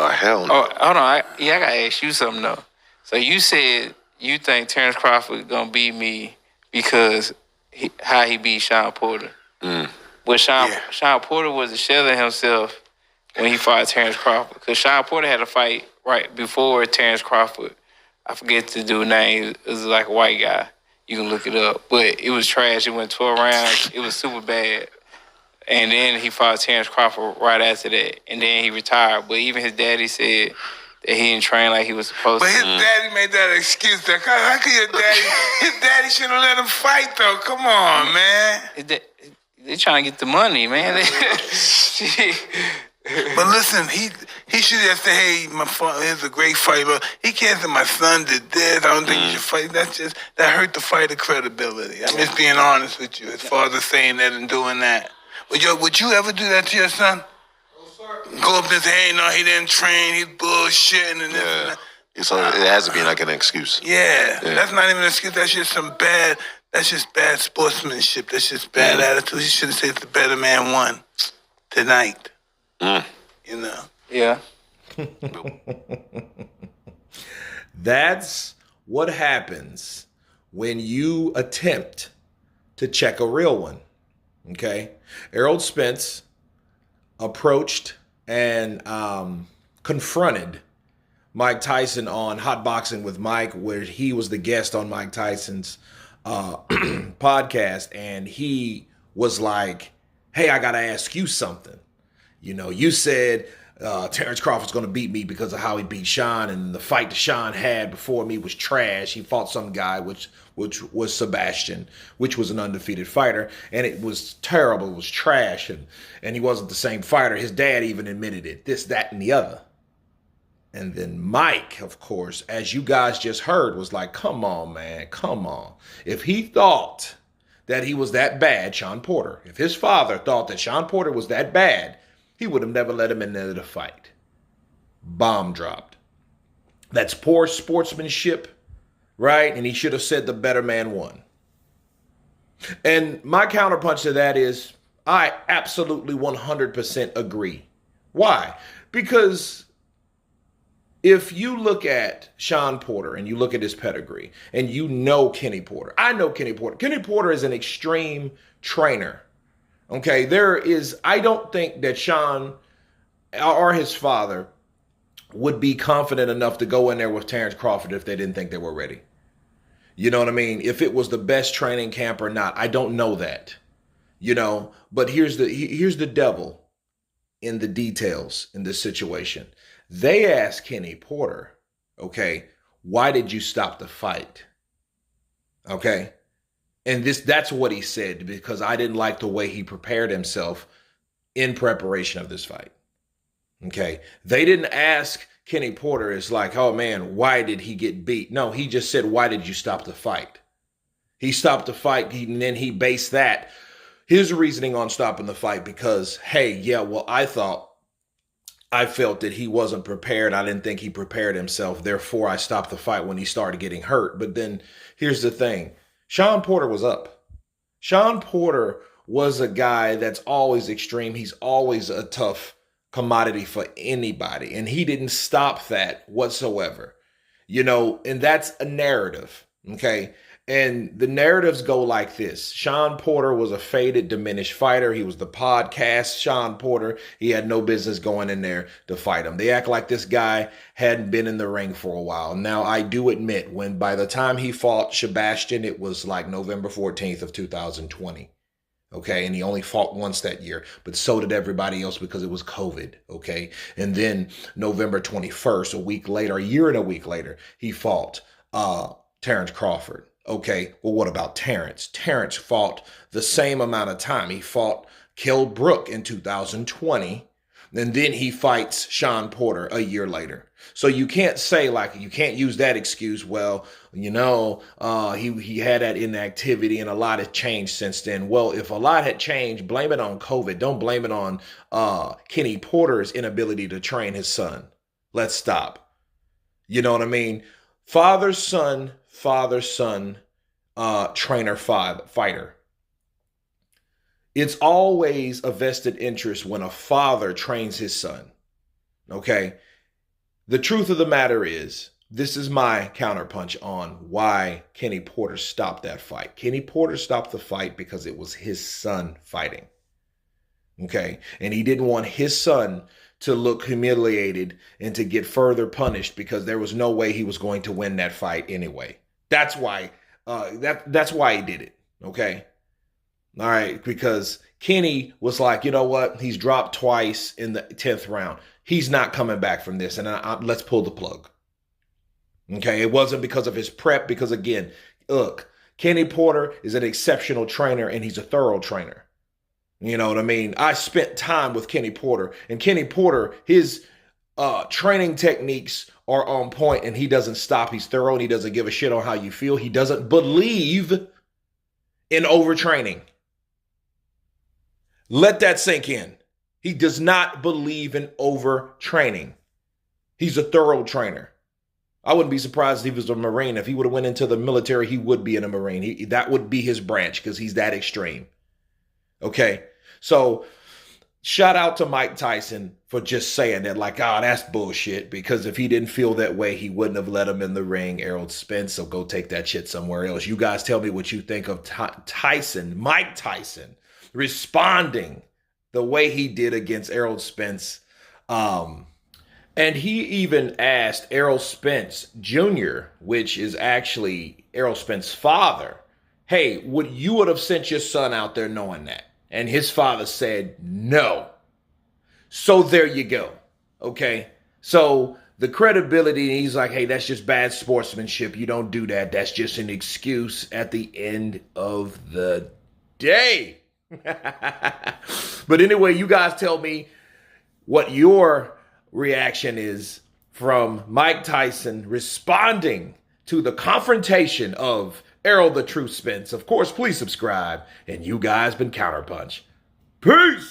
Hell no. Oh, hold on. I gotta ask you something though. So you said you think Terrence Crawford gonna beat me because how he beat Sean Porter. But Sean Porter was a shell of himself when he fought Terrence Crawford. Because Sean Porter had a fight right before Terrence Crawford. I forget the dude's name. It was like a white guy. You can look it up. But it was trash. It went 12 rounds. It was super bad. And then he fought Terrence Crawford right after that. And then he retired. But even his daddy said that he didn't train like he was supposed to. But his daddy made that excuse. How could your daddy? His daddy shouldn't have let him fight, though. Come on, man. They trying to get the money, man. But listen, he should have said, "Hey, my father is a great fighter." He can't say my son did this. I don't think he should fight. That hurt the fighter credibility. I'm just being honest with you. As far as saying that and doing that, would you ever do that to your son? Go up and say, "Hey, no, he didn't train. He's bullshitting and this and that." So it has to be like an excuse. Yeah, that's not even an excuse. That's just That's just bad sportsmanship. That's just bad attitude. You should have said the better man won tonight. You know. Yeah. That's what happens when you attempt to check a real one. Okay? Errol Spence approached and confronted Mike Tyson on Hot Boxing with Mike, where he was the guest on Mike Tyson's podcast, and he was like, "Hey, I gotta ask you something. You know, you said Terrence Crawford's gonna beat me because of how he beat Sean, and the fight that Sean had before me was trash. He fought some guy which was Sebastian, which was an undefeated fighter, and it was terrible. It was trash, and he wasn't the same fighter. His dad even admitted it. This, that, and the other." And then Mike, of course, as you guys just heard, was like, "Come on, man, come on." If he thought that he was that bad, Sean Porter, if his father thought that Sean Porter was that bad, he would have never let him into the fight. Bomb dropped. That's poor sportsmanship, right? And he should have said the better man won. And my counterpunch to that is, I absolutely 100% agree. Why? Because if you look at Sean Porter and you look at his pedigree and you know Kenny Porter, I know Kenny Porter. Kenny Porter is an extreme trainer. Okay, I don't think that Sean or his father would be confident enough to go in there with Terrence Crawford if they didn't think they were ready. You know what I mean? If it was the best training camp or not, I don't know that. You know, but here's the devil in the details in this situation. They asked Kenny Porter, okay, why did you stop the fight? Okay. And that's what he said, because I didn't like the way he prepared himself in preparation of this fight. Okay. They didn't ask Kenny Porter, it's like, "Oh man, why did he get beat?" No, he just said, "Why did you stop the fight?" He stopped the fight, and then he based his reasoning on stopping the fight because, hey, yeah, well, I felt that he wasn't prepared. I didn't think he prepared himself. Therefore, I stopped the fight when he started getting hurt. But then here's the thing. Sean Porter was up. Sean Porter was a guy that's always extreme. He's always a tough commodity for anybody. And he didn't stop that whatsoever. You know, and that's a narrative. Okay. And the narratives go like this. Sean Porter was a faded, diminished fighter. He was the podcast Sean Porter. He had no business going in there to fight him. They act like this guy hadn't been in the ring for a while. Now, I do admit, by the time he fought Sebastian, it was like November 14th of 2020. Okay, and he only fought once that year, but so did everybody else because it was COVID. Okay, and then November 21st, a year and a week later, he fought Terrence Crawford. Okay, well, what about Terrence? Terrence fought the same amount of time. He fought Kell Brook in 2020, and then he fights Sean Porter a year later. So you can't say, you can't use that excuse, well, you know, he had that inactivity and a lot has changed since then. Well, if a lot had changed, blame it on COVID. Don't blame it on Kenny Porter's inability to train his son. Let's stop. You know what I mean? Father, son, trainer, fighter. It's always a vested interest when a father trains his son. Okay. The truth of the matter is, this is my counterpunch on why Kenny Porter stopped that fight. Kenny Porter stopped the fight because it was his son fighting. Okay? And he didn't want his son to look humiliated and to get further punished because there was no way he was going to win that fight anyway. That's why that's why he did it. Okay? All right, because Kenny was like, you know what? He's dropped twice in the 10th round. He's not coming back from this, and let's pull the plug. Okay, it wasn't because of his prep, because again, look, Kenny Porter is an exceptional trainer, and he's a thorough trainer. You know what I mean? I spent time with Kenny Porter, and Kenny Porter, his training techniques are on point, and he doesn't stop. He's thorough, and he doesn't give a shit on how you feel. He doesn't believe in overtraining. Let that sink in. He does not believe in overtraining. He's a thorough trainer. I wouldn't be surprised if he was a Marine. If he would have went into the military, he would be in a Marine. That would be his branch because he's that extreme. Okay, so shout out to Mike Tyson for just saying that, like, that's bullshit, because if he didn't feel that way, he wouldn't have let him in the ring. Errol Spence, so go take that shit somewhere else. You guys tell me what you think of Tyson, Mike Tyson, responding the way he did against Errol Spence. And he even asked Errol Spence Jr., which is actually Errol Spence's father, hey, you would have sent your son out there knowing that? And his father said no. So there you go. Okay. So the credibility, he's like, hey, that's just bad sportsmanship. You don't do that. That's just an excuse at the end of the day. But anyway, you guys tell me what your reaction is from Mike Tyson responding to the confrontation of Errol the Truth Spence. Of course, please subscribe. And you guys been Counterpunch. Peace!